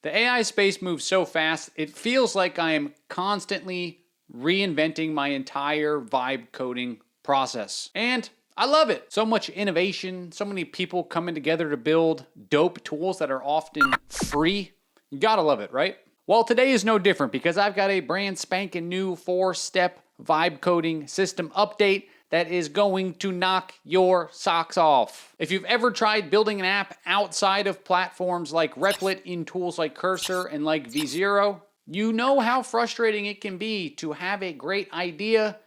The AI space moves so fast, it feels like I am constantly reinventing my entire vibe coding process. And I love it. So much innovation, so many people coming together to build dope tools that are often free. You gotta love it, right? Well, today is no different because I've got a brand spanking new 4-step vibe coding system update that is going to knock your socks off. If you've ever tried building an app outside of platforms like Replit in tools like Cursor and like V0, you know how frustrating it can be to have a great idea,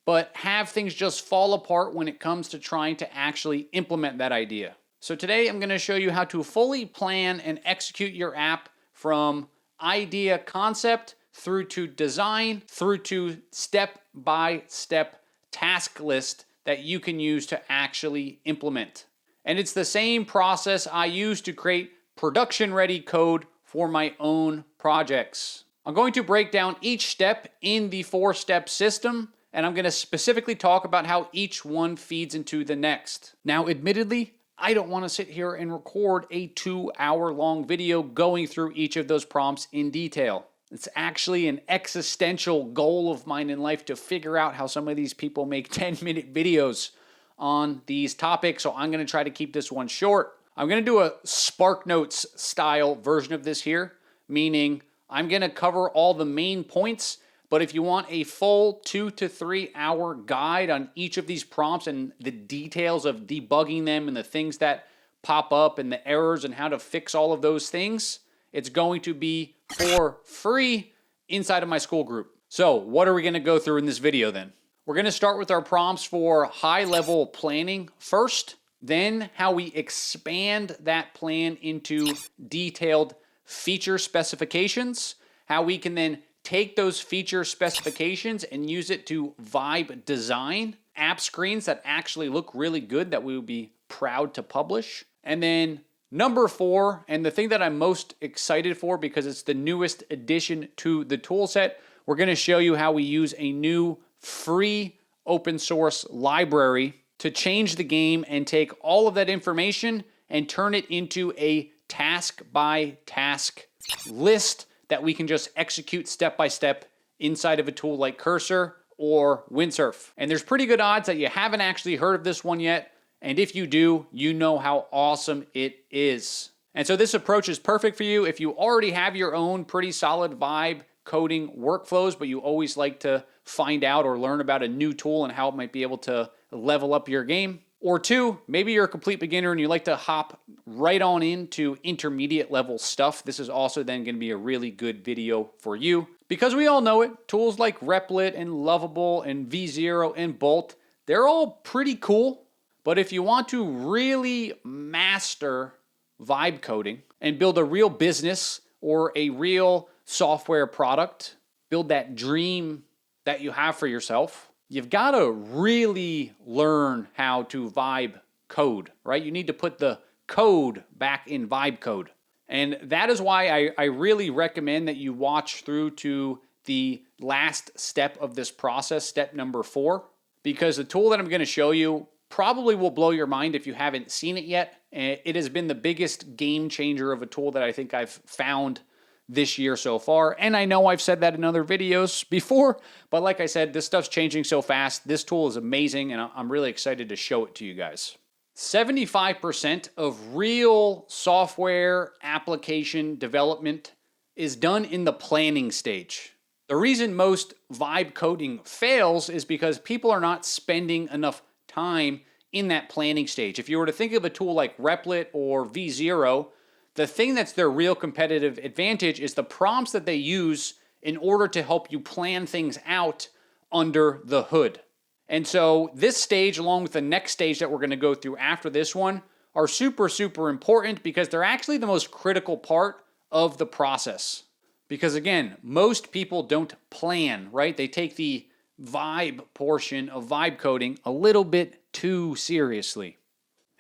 but have things just fall apart when it comes to trying to actually implement that idea. So today I'm gonna show you how to fully plan and execute your app from idea concept through to design, through to step-by-step task list that you can use to actually implement. And it's the same process I use to create production-ready code for my own projects. I'm going to break down each step in the 4-step system, and I'm going to specifically talk about how each one feeds into the next. Now, admittedly, I don't want to sit here and record a 2-hour-long video going through each of those prompts in detail. It's actually an existential goal of mine in life to figure out how some of these people make 10-minute videos on these topics, so I'm going to try to keep this one short. I'm going to do a SparkNotes style version of this here, meaning I'm going to cover all the main points, but if you want a full 2 to 3 hour guide on each of these prompts and the details of debugging them and the things that pop up and the errors and how to fix all of those things, it's going to be for free inside of my school group. So what are we going to go through in this video then? We're going to start with our prompts for high-level planning first, then how we expand that plan into detailed feature specifications, how we can then take those feature specifications and use it to vibe design app screens that actually look really good that we would be proud to publish. And then number 4, and the thing that I'm most excited for because it's the newest addition to the toolset, we're going to show you how we use a new free open source library to change the game and take all of that information and turn it into a task by task list that we can just execute step by step inside of a tool like Cursor or Windsurf. And there's pretty good odds that you haven't actually heard of this one yet. And if you do, you know how awesome it is. And so this approach is perfect for you if you already have your own pretty solid vibe coding workflows, but you always like to find out or learn about a new tool and how it might be able to level up your game. Or 2, maybe you're a complete beginner and you like to hop right on into intermediate level stuff. This is also then going to be a really good video for you. Because we all know it, tools like Replit and Lovable and V0 and Bolt, they're all pretty cool. But if you want to really master vibe coding and build a real business or a real software product, build that dream that you have for yourself, you've got to really learn how to vibe code, right? You need to put the code back in vibe code. And that is why I really recommend that you watch through to the last step of this process, step number 4, because the tool that I'm going to show you probably will blow your mind if you haven't seen it yet. It has been the biggest game changer of a tool that I think I've found this year so far. And I know I've said that in other videos before, but like I said, this stuff's changing so fast. This tool is amazing, and I'm really excited to show it to you guys. 75% of real software application development is done in the planning stage. The reason most vibe coding fails is because people are not spending enough time in that planning stage. If you were to think of a tool like Replit or V0, the thing that's their real competitive advantage is the prompts that they use in order to help you plan things out under the hood. And so this stage, along with the next stage that we're going to go through after this one, are super, super important because they're actually the most critical part of the process. Because again, most people don't plan, right? They take the vibe portion of vibe coding a little bit too seriously.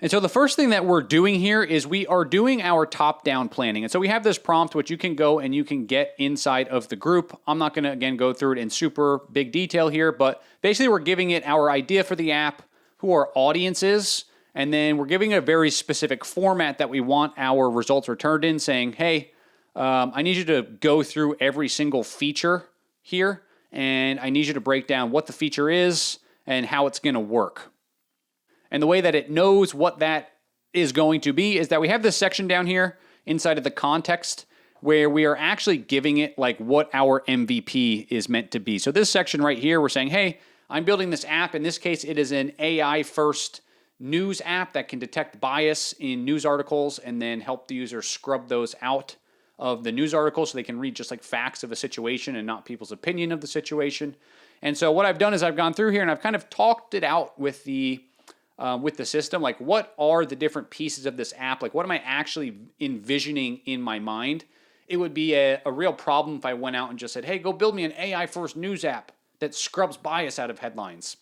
And so the first thing that we're doing here is we are doing our top-down planning. And so we have this prompt, which you can go and you can get inside of the group. I'm not going to, again, go through it in super big detail here, but basically we're giving it our idea for the app, who our audience is, and then we're giving it a very specific format that we want our results returned in, saying, hey, I need you to go through every single feature here, and I need you to break down what the feature is and how it's going to work. And the way that it knows what that is going to be is that we have this section down here inside of the context where we are actually giving it like what our MVP is meant to be. So this section right here, we're saying, hey, I'm building this app. In this case, it is an AI first news app that can detect bias in news articles and then help the user scrub those out of the news article so they can read just like facts of a situation and not people's opinion of the situation. And so what I've done is I've gone through here and I've kind of talked it out with the system, like what are the different pieces of this app? Like what am I actually envisioning in my mind? It would be a real problem if I went out and just said, hey, go build me an AI first news app that scrubs bias out of headlines.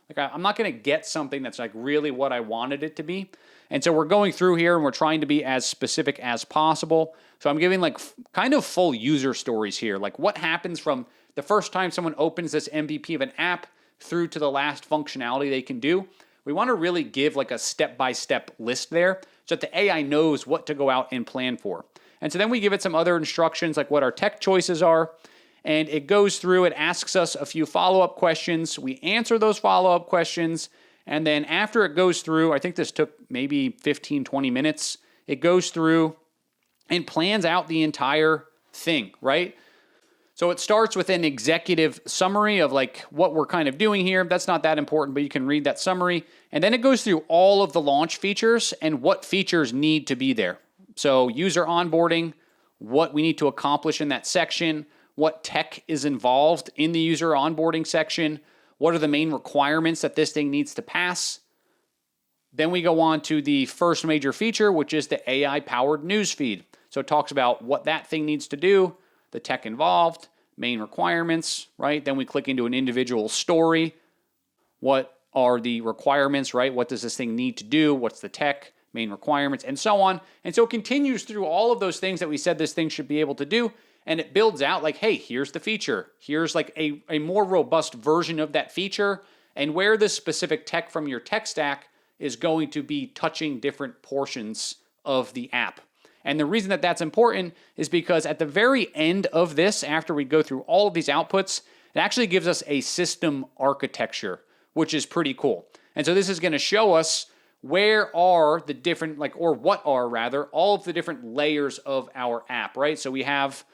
Like I'm not going to get something that's like really what I wanted it to be. And so we're going through here and we're trying to be as specific as possible. So I'm giving like kind of full user stories here. Like what happens from the first time someone opens this MVP of an app through to the last functionality they can do. We want to really give like a step-by-step list there so that the AI knows what to go out and plan for. And so then we give it some other instructions like what our tech choices are. And it goes through, it asks us a few follow-up questions. We answer those follow-up questions. And then after it goes through, I think this took maybe 15, 20 minutes. It goes through and plans out the entire thing, right? So it starts with an executive summary of like what we're kind of doing here. That's not that important, but you can read that summary. And then it goes through all of the launch features and what features need to be there. So user onboarding, what we need to accomplish in that section, what tech is involved in the user onboarding section, what are the main requirements that this thing needs to pass. Then we go on to the first major feature, which is the AI-powered newsfeed. So it talks about what that thing needs to do, the tech involved, main requirements, right? Then we click into an individual story. What are the requirements, right? What does this thing need to do? What's the tech, main requirements, and so on. And so it continues through all of those things that we said this thing should be able to do. And it builds out like, hey, here's the feature. Here's like a more robust version of that feature and where this specific tech from your tech stack is going to be touching different portions of the app. And the reason that that's important is because at the very end of this, after we go through all of these outputs, it actually gives us a system architecture, which is pretty cool. And so this is going to show us where are the different, like, or what are rather, all of the different layers of our app, right? So we have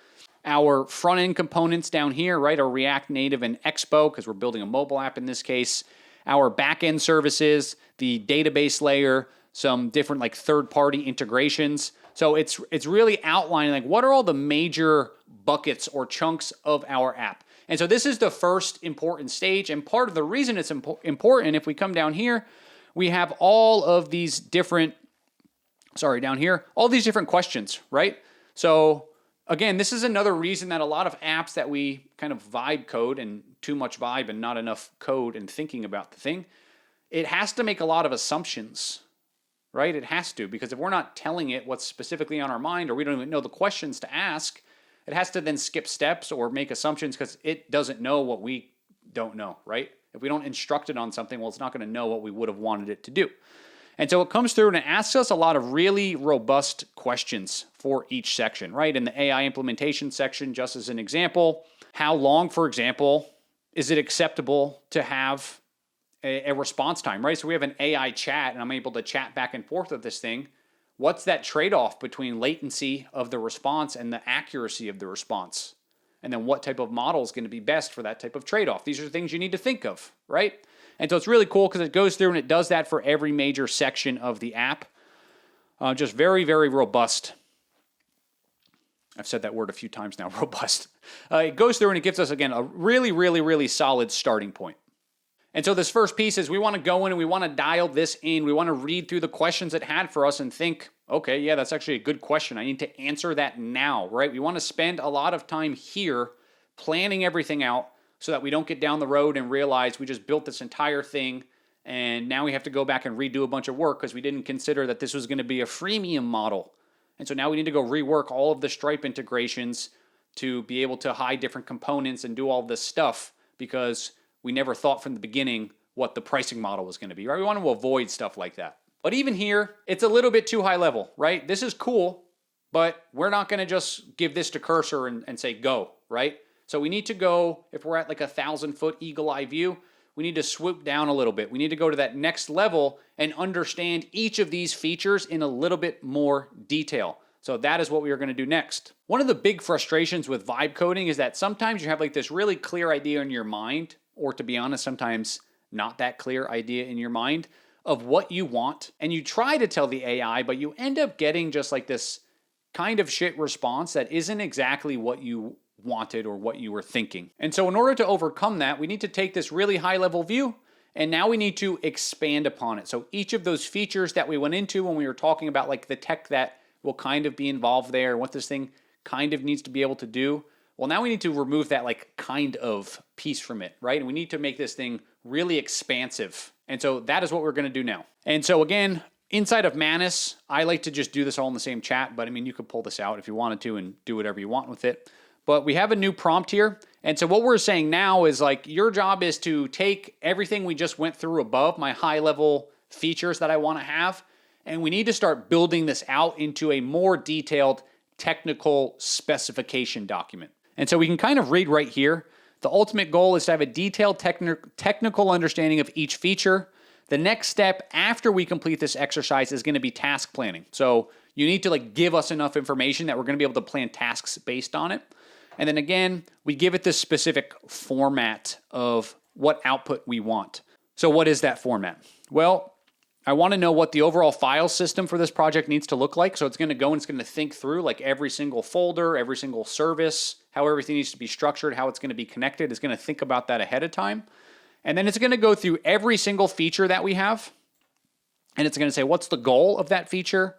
our front end components down here, right? Our React Native and Expo, because we're building a mobile app in this case. Our back end services, the database layer, some different like third-party integrations. So it's really outlining like what are all the major buckets or chunks of our app. And so this is the first important stage. And part of the reason it's important, if we come down here, we have all of these different, down here, all these different questions, right? So again, this is another reason that a lot of apps that we kind of vibe code and too much vibe and not enough code and thinking about the thing, it has to make a lot of assumptions, right? It has to, because if we're not telling it what's specifically on our mind or we don't even know the questions to ask, it has to then skip steps or make assumptions because it doesn't know what we don't know, right? If we don't instruct it on something, well, it's not going to know what we would have wanted it to do. And so it comes through and it asks us a lot of really robust questions for each section, right? In the AI implementation section, just as an example, how long, for example, is it acceptable to have a response time, right? So we have an AI chat and I'm able to chat back and forth with this thing. What's that trade-off between latency of the response and the accuracy of the response? And then what type of model is going to be best for that type of trade-off? These are things you need to think of, right? And so it's really cool because it goes through and it does that for every major section of the app. Just very, very robust. I've said that word a few times now, robust. It goes through and it gives us, again, a really, really, really solid starting point. And so this first piece is we want to go in and we want to dial this in. We want to read through the questions it had for us and think, okay, yeah, that's actually a good question. I need to answer that now, right? We want to spend a lot of time here planning everything out so that we don't get down the road and realize we just built this entire thing and now we have to go back and redo a bunch of work because we didn't consider that this was going to be a freemium model. And so now we need to go rework all of the Stripe integrations to be able to hide different components and do all this stuff because we never thought from the beginning what the pricing model was going to be, right? We want to avoid stuff like that. But even here, it's a little bit too high level, right? This is cool, but we're not going to just give this to cursor and say go, right? So we need to go, if we're at like 1,000-foot eagle eye view, we need to swoop down a little bit. We need to go to that next level and understand each of these features in a little bit more detail. So that is what we are going to do next. One of the big frustrations with vibe coding is that sometimes you have like this really clear idea in your mind, or to be honest, sometimes not that clear idea in your mind of what you want. And you try to tell the AI, but you end up getting just like this kind of shit response that isn't exactly what you wanted or what you were thinking. And so in order to overcome that, we need to take this really high level view and now we need to expand upon it. So each of those features that we went into when we were talking about like the tech that will kind of be involved there and what this thing kind of needs to be able to do, well, now we need to remove that like kind of piece from it, right? And we need to make this thing really expansive. And so that is what we're going to do now. And so again, inside of Manus, I like to just do this all in the same chat, but I mean, you could pull this out if you wanted to and do whatever you want with it. But we have a new prompt here. And so what we're saying now is like, your job is to take everything we just went through above, my high level features that I want to have, and we need to start building this out into a more detailed technical specification document. And so we can kind of read right here. The ultimate goal is to have a detailed technical understanding of each feature. The next step after we complete this exercise is going to be task planning. So you need to like give us enough information that we're going to be able to plan tasks based on it. And then again, we give it this specific format of what output we want. So what is that format? Well, I want to know what the overall file system for this project needs to look like. So it's going to go and it's going to think through like every single folder, every single service, how everything needs to be structured, how it's going to be connected. It's going to think about that ahead of time. And then it's going to go through every single feature that we have. And it's going to say, what's the goal of that feature?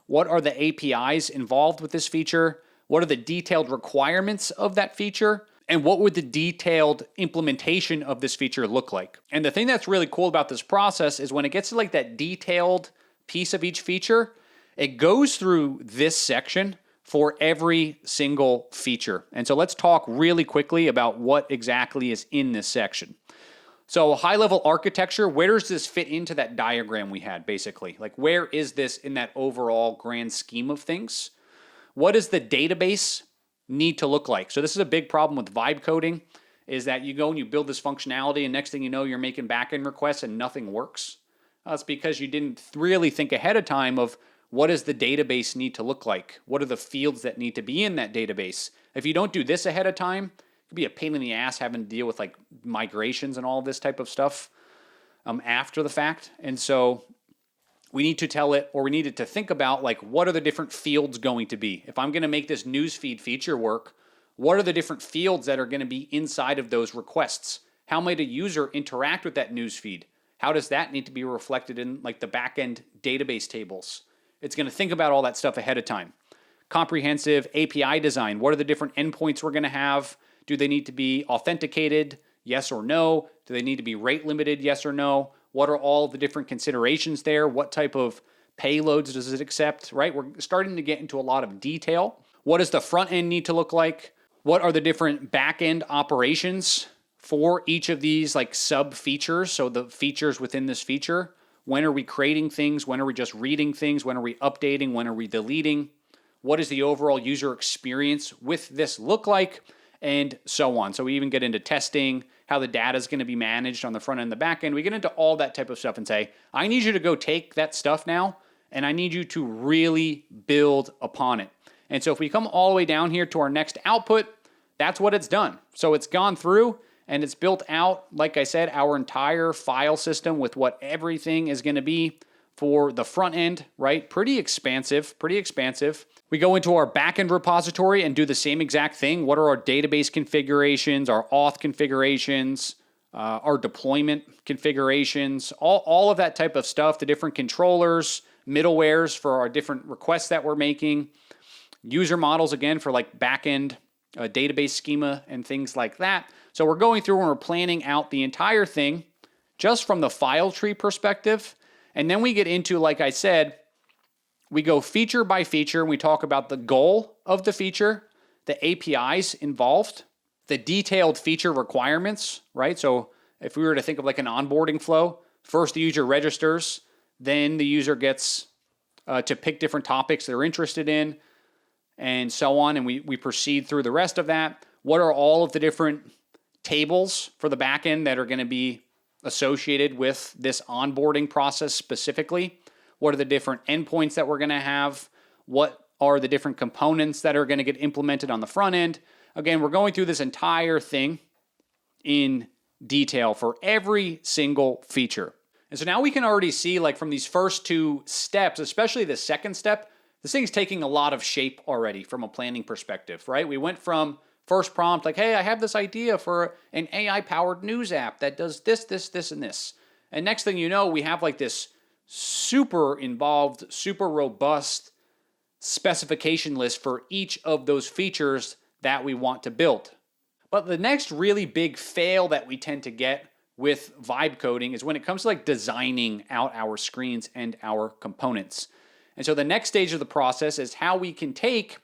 What are the APIs involved with this feature? What are the detailed requirements of that feature? And what would the detailed implementation of this feature look like? And the thing that's really cool about this process is when it gets to like that detailed piece of each feature, it goes through this section for every single feature. And so let's talk really quickly about what exactly is in this section. So high-level architecture, where does this fit into that diagram we had, basically? Like, where is this in that overall grand scheme of things? What does the database need to look like? So this is a big problem with vibe coding, is that you go and you build this functionality, and next thing you know, you're making backend requests and nothing works. That's because you didn't really think ahead of time of what does the database need to look like? What are the fields that need to be in that database? If you don't do this ahead of time, could be a pain in the ass having to deal with like migrations and all of this type of stuff after the fact. And so we need to tell it, or we needed to think about like, what are the different fields going to be? If I'm going to make this newsfeed feature work, what are the different fields that are going to be inside of those requests? How might a user interact with that newsfeed? How does that need to be reflected in like the backend database tables? It's going to think about all that stuff ahead of time. Comprehensive API design. What are the different endpoints we're going to have? Do they need to be authenticated? Yes or no? Do they need to be rate limited? Yes or no? What are all the different considerations there? What type of payloads does it accept, right? We're starting to get into a lot of detail. What does the front end need to look like? What are the different back end operations for each of these like sub features? So the features within this feature. When are we creating things? When are we just reading things? When are we updating? When are we deleting? What does the overall user experience with this look like? And so on. So we even get into testing, how the data is going to be managed on the front end and the back end. We get into all that type of stuff and say, I need you to go take that stuff now, and I need you to really build upon it. And so if we come all the way down here to our next output, that's what it's done. So it's gone through and it's built out, like I said, our entire file system with what everything is going to be for the front end, right? Pretty expansive. We go into our backend repository and do the same exact thing. What are our database configurations, our auth configurations, our deployment configurations, all of that type of stuff, the different controllers, middlewares for our different requests that we're making, user models, again, for like backend database schema and things like that. So we're going through and we're planning out the entire thing just from the file tree perspective. And then we get into, like I said, we go feature by feature and we talk about the goal of the feature, the APIs involved, the detailed feature requirements, right? So if we were to think of like an onboarding flow, first the user registers, then the user gets to pick different topics they're interested in. and so on. And we proceed through the rest of that. What are all of the different tables for the backend that are going to be associated with this onboarding process specifically? What are the different endpoints that we're going to have? What are the different components that are going to get implemented on the front end? Again, we're going through this entire thing in detail for every single feature. And so now we can already see, like, from these first two steps, especially the second step, this thing's taking a lot of shape already from a planning perspective, right? We went from first prompt, like, hey, I have this idea for an AI-powered news app that does this, this, this, and this. And next thing you know, we have like this super involved, super robust specification list for each of those features that we want to build. But the next really big fail that we tend to get with vibe coding is when it comes to like designing out our screens and our components. And so the next stage of the process is how we can take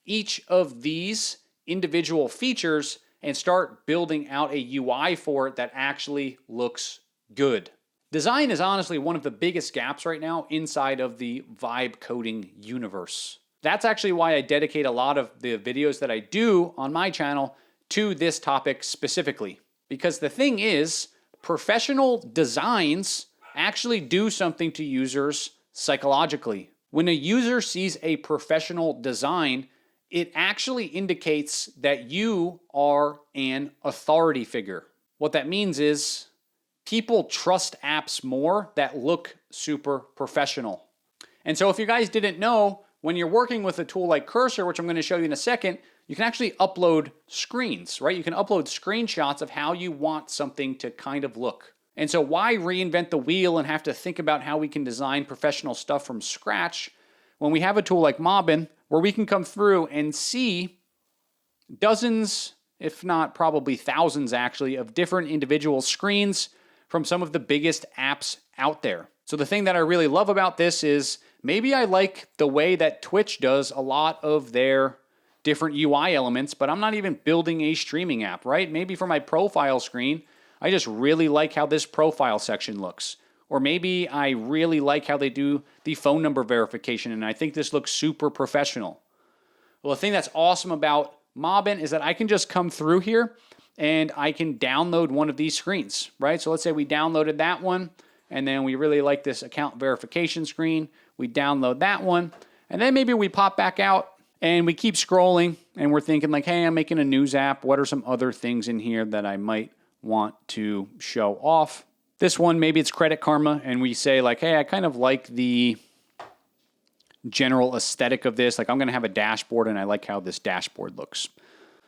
each of these individual features and start building out a UI for it that actually looks good. Design is honestly one of the biggest gaps right now inside of the vibe coding universe. That's actually why I dedicate a lot of the videos that I do on my channel to this topic specifically. Because the thing is, professional designs actually do something to users psychologically. When a user sees a professional design, it actually indicates that you are an authority figure. What that means is people trust apps more that look super professional. And so if you guys didn't know, when you're working with a tool like Cursor, which I'm going to show you in a second, you can actually upload screens, right? You can upload screenshots of how you want something to kind of look. And so why reinvent the wheel and have to think about how we can design professional stuff from scratch when we have a tool like Mobbin where we can come through and see dozens, if not probably thousands actually, of different individual screens from some of the biggest apps out there. So the thing that I really love about this is maybe I like the way that Twitch does a lot of their different UI elements, but I'm not even building a streaming app, right? Maybe for my profile screen, I just really like how this profile section looks. Or maybe I really like how they do the phone number verification, and I think this looks super professional. Well, the thing that's awesome about Mobbin is that I can just come through here and I can download one of these screens, right? So let's say we downloaded that one, and then we really like this account verification screen. We download that one, and then maybe we pop back out and we keep scrolling, and we're thinking like, hey, I'm making a news app. What are some other things in here that I might want to show off? This one, maybe it's Credit Karma, and we say like, hey, I kind of like the general aesthetic of this. Like, I'm going to have a dashboard, and I like how this dashboard looks.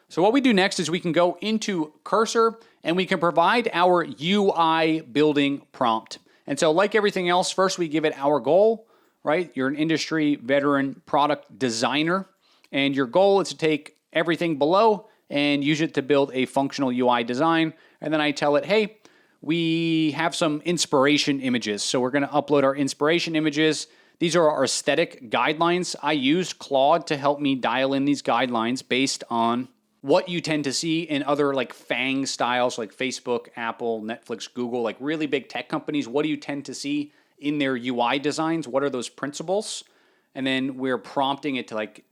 So what we do next is we can go into Cursor, and we can provide our UI building prompt. And so like everything else, first we give it our goal, right? You're an industry veteran product designer, and your goal is to take everything below and use it to build a functional UI design. And then I tell it, hey, we have some inspiration images. So we're going to upload our inspiration images. These are our aesthetic guidelines. I used Claude to help me dial in these guidelines based on what you tend to see in other like FANG styles like Facebook, Apple, Netflix, Google, like really big tech companies. What do you tend to see in their UI designs? What are those principles? And then we're prompting it to like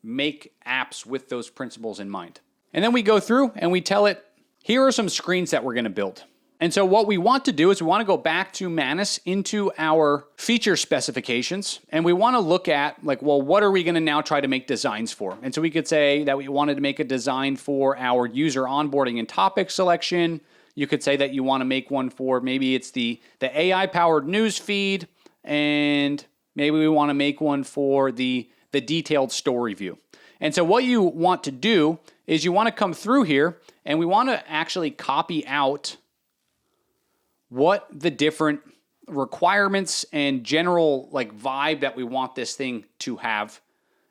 make apps with those principles in mind. And then we go through and we tell it, here are some screens that we're going to build. And so what we want to do is we want to go back to Manus into our feature specifications, and we want to look at like, well, what are we going to now try to make designs for? And so we could say that we wanted to make a design for our user onboarding and topic selection. You could say that you want to make one for maybe it's the AI-powered news feed, and maybe we want to make one for the detailed story view. And so what you want to do is you want to come through here, and we want to actually copy out what the different requirements and general like vibe that we want this thing to have.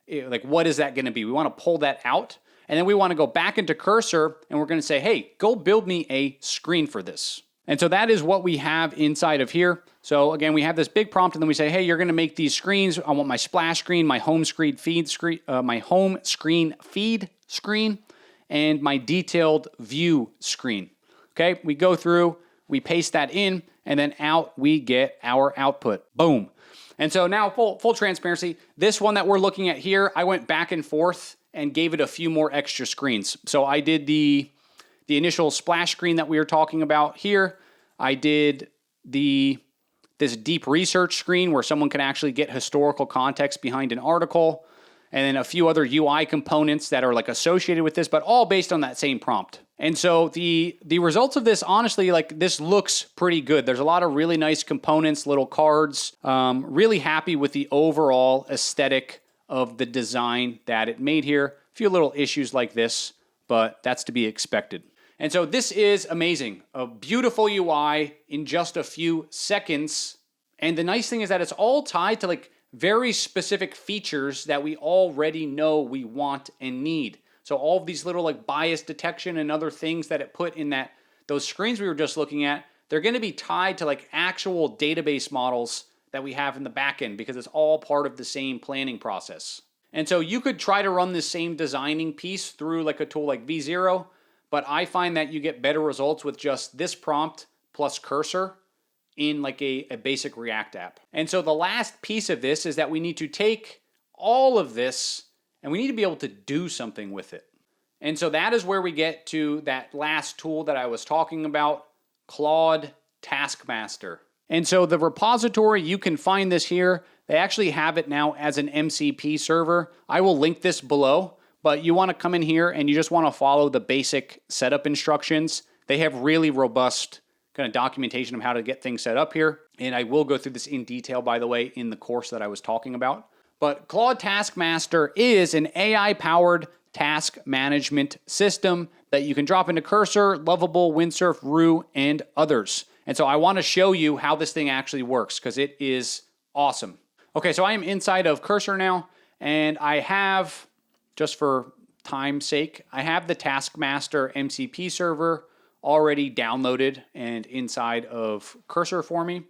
Like, what is that going to be? We want to pull that out, and then we want to go back into Cursor, and we're going to say, hey, go build me a screen for this. And so that is what we have inside of here. So again, we have this big prompt, and then we say, hey, you're going to make these screens. I want my splash screen, my home screen feed screen, my home screen feed screen, and my detailed view screen. Okay, we go through, we paste that in, and then out we get our output. Boom. And so now full transparency, this one that we're looking at here, I went back and forth and gave it a few more extra screens. So I did the initial splash screen that we were talking about here. I did this deep research screen where someone can actually get historical context behind an article, and then a few other UI components that are like associated with this, but all based on that same prompt. And so the results of this, honestly, like this looks pretty good. There's a lot of really nice components, little cards. Really happy with the overall aesthetic of the design that it made here. A few little issues like this, but that's to be expected. And so this is amazing. A beautiful UI in just a few seconds. And the nice thing is that it's all tied to like very specific features that we already know we want and need. So all of these little like bias detection and other things that it put in those screens we were just looking at, they're going to be tied to like actual database models that we have in the back end because it's all part of the same planning process. And so you could try to run this same designing piece through like a tool like V0, but I find that you get better results with just this prompt plus cursor in like a basic React app. And so the last piece of this is that we need to take all of this and we need to be able to do something with it. And so that is where we get to that last tool that I was talking about, Claude Taskmaster. And so the repository, you can find this here. They actually have it now as an MCP server. I will link this below, but you want to come in here and you just want to follow the basic setup instructions. They have really robust kind of documentation of how to get things set up here. And I will go through this in detail, by the way, in the course that I was talking about. But Claude Taskmaster is an AI-powered task management system that you can drop into Cursor, Lovable, Windsurf, Rue, and others. And so I want to show you how this thing actually works because it is awesome. Okay, so I am inside of Cursor now, and I have, just for time's sake, I have the Taskmaster MCP server already downloaded and inside of Cursor for me.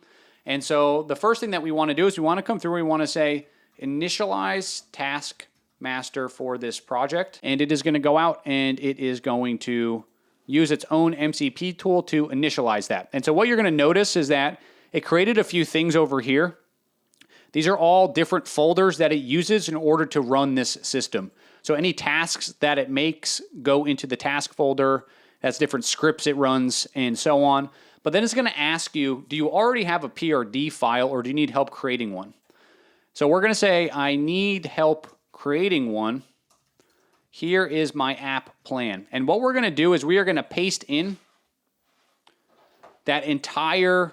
And so the first thing that we want to do is we want to come through, we want to say initialize Taskmaster for this project. And it is going to go out and it is going to use its own MCP tool to initialize that. And so what you're going to notice is that it created a few things over here. These are all different folders that it uses in order to run this system. So any tasks that it makes go into the task folder. That's different scripts it runs and so on. But then it's going to ask you, do you already have a PRD file or do you need help creating one? So we're going to say, I need help creating one. Here is my app plan. And what we're going to do is we are going to paste in that entire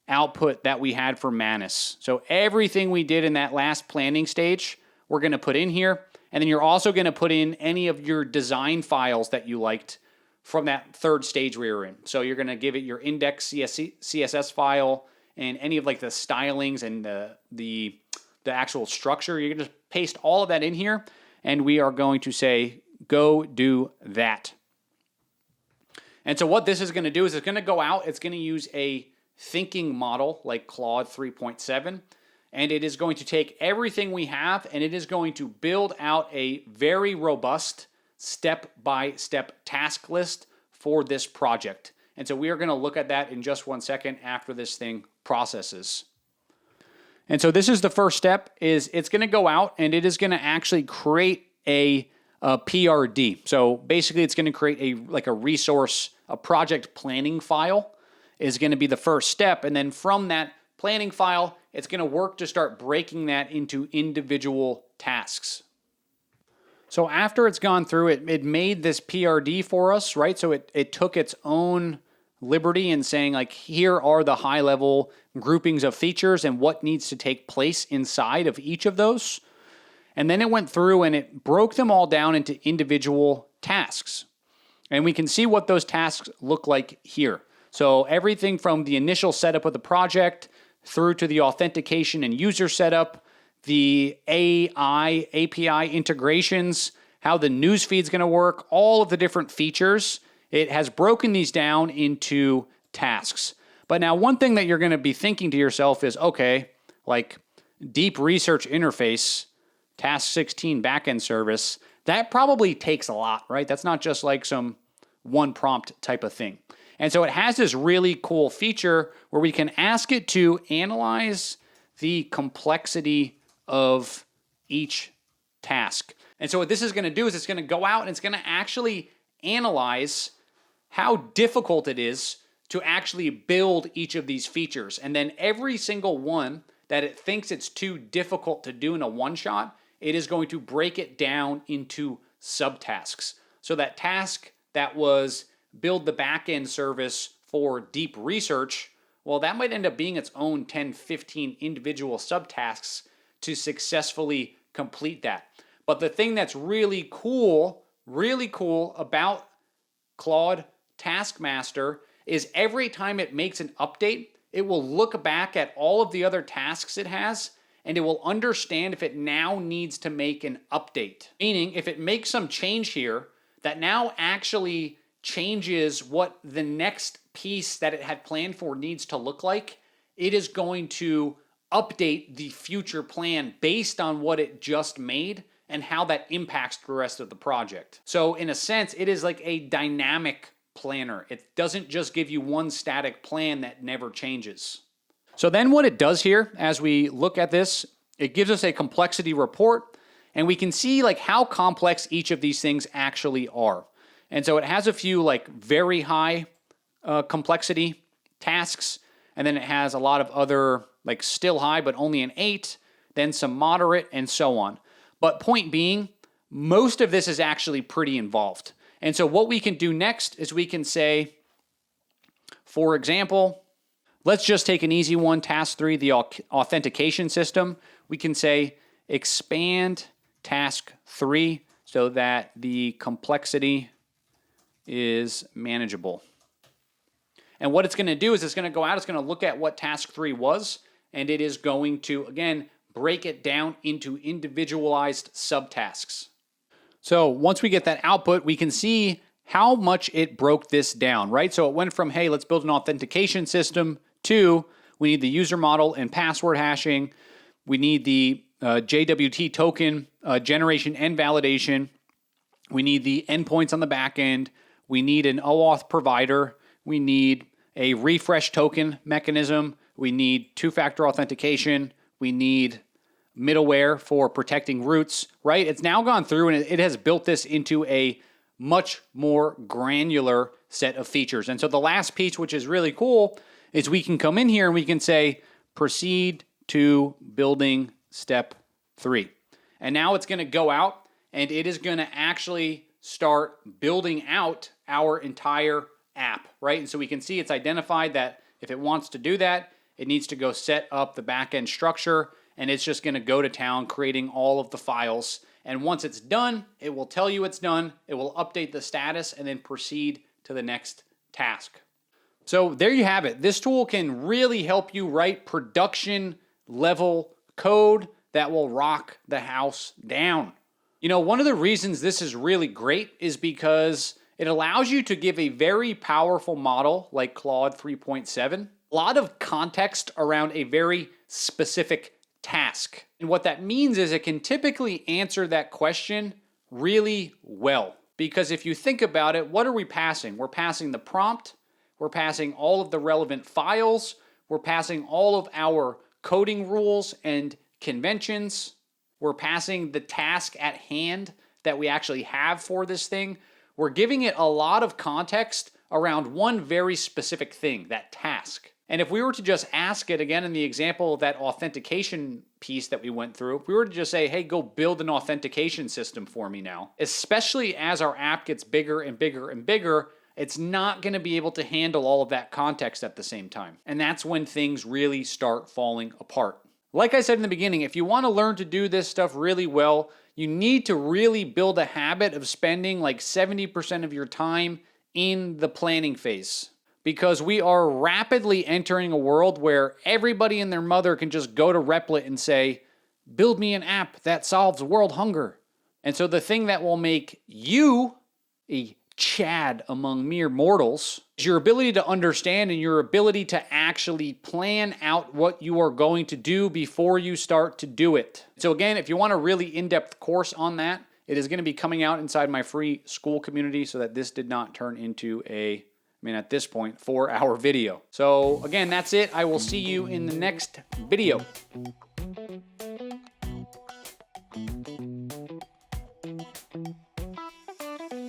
output that we had for Manus. So everything we did in that last planning stage, we're going to put in here. And then you're also going to put in any of your design files that you liked from that third stage we were in. So you're going to give it your index CSS file and any of like the stylings and the actual structure. You're going to just paste all of that in here, and we are going to say, go do that. And so what this is going to do is it's going to go out, it's going to use a thinking model like Claude 3.7, and it is going to take everything we have, and it is going to build out a very robust step-by-step task list for this project. And so we are going to look at that in just 1 second after this thing processes. And so this is the first step, is it's going to go out and it is going to actually create a PRD. So basically it's going to create a resource, a project planning file is going to be the first step. And then from that planning file, it's going to work to start breaking that into individual tasks. So after it's gone through, it made this PRD for us, right? So it took its own liberty in saying, like, here are the high level groupings of features and what needs to take place inside of each of those. And then it went through and it broke them all down into individual tasks. And we can see what those tasks look like here. So everything from the initial setup of the project through to the authentication and user setup, the AI, API integrations, how the newsfeed's going to work, all of the different features. It has broken these down into tasks. But now one thing that you're going to be thinking to yourself is, okay, like deep research interface, task 16 backend service, that probably takes a lot, right? That's not just like some one prompt type of thing. And so it has this really cool feature where we can ask it to analyze the complexity of each task. And so what this is going to do is it's going to go out and it's going to actually analyze how difficult it is to actually build each of these features. And then every single one that it thinks it's too difficult to do in a one-shot, it is going to break it down into subtasks. So that task that was build the backend service for deep research, well, that might end up being its own 10, 15 individual subtasks to successfully complete that. But the thing that's really cool about Claude Taskmaster is every time it makes an update, it will look back at all of the other tasks it has and it will understand if it now needs to make an update. Meaning, if it makes some change here that now actually changes what the next piece that it had planned for needs to look like, it is going to update the future plan based on what it just made and how that impacts the rest of the project. So in a sense, it is like a dynamic planner. It doesn't just give you one static plan that never changes. So then what it does here, as we look at this, it gives us a complexity report, and we can see like how complex each of these things actually are. And so it has a few like very high complexity tasks, and then it has a lot of other like still high, but only an 8, then some moderate, and so on. But point being, most of this is actually pretty involved. And so what we can do next is we can say, for example, let's just take an easy one, task 3, the authentication system. We can say expand task 3 so that the complexity is manageable. And what it's going to do is it's going to go out, it's going to look at what task 3 was, and it is going to, again, break it down into individualized subtasks. So once we get that output, we can see how much it broke this down, right? So it went from, hey, let's build an authentication system, to we need the user model and password hashing. We need the JWT token generation and validation. We need the endpoints on the back end. We need an OAuth provider. We need a refresh token mechanism. We need two-factor authentication. We need middleware for protecting routes, right? It's now gone through and it has built this into a much more granular set of features. And so the last piece, which is really cool, is we can come in here and we can say, proceed to building step 3. And now it's going to go out and it is going to actually start building out our entire app, right? And so we can see it's identified that if it wants to do that, it needs to go set up the backend structure, and it's just going to go to town creating all of the files. And once it's done, it will tell you it's done, it will update the status, and then proceed to the next task. So there you have it. This tool can really help you write production level code that will rock the house down. You know, one of the reasons this is really great is because it allows you to give a very powerful model like Claude 3.7 a lot of context around a very specific task. And what that means is it can typically answer that question really well. Because if you think about it, what are we passing? We're passing the prompt, we're passing all of the relevant files, we're passing all of our coding rules and conventions, we're passing the task at hand that we actually have for this thing. We're giving it a lot of context around one very specific thing, that task. And if we were to just ask it, again in the example of that authentication piece that we went through, if we were to just say, hey, go build an authentication system for me now, especially as our app gets bigger and bigger and bigger, it's not going to be able to handle all of that context at the same time. And that's when things really start falling apart. Like I said in the beginning, if you want to learn to do this stuff really well, you need to really build a habit of spending like 70% of your time in the planning phase. Because we are rapidly entering a world where everybody and their mother can just go to Replit and say, build me an app that solves world hunger. And so the thing that will make you a Chad among mere mortals is your ability to understand and your ability to actually plan out what you are going to do before you start to do it. So again, if you want a really in-depth course on that, it is going to be coming out inside my free school community so that this did not turn into a mean, at this point, 4-hour video. So again, that's it. I will see you in the next video.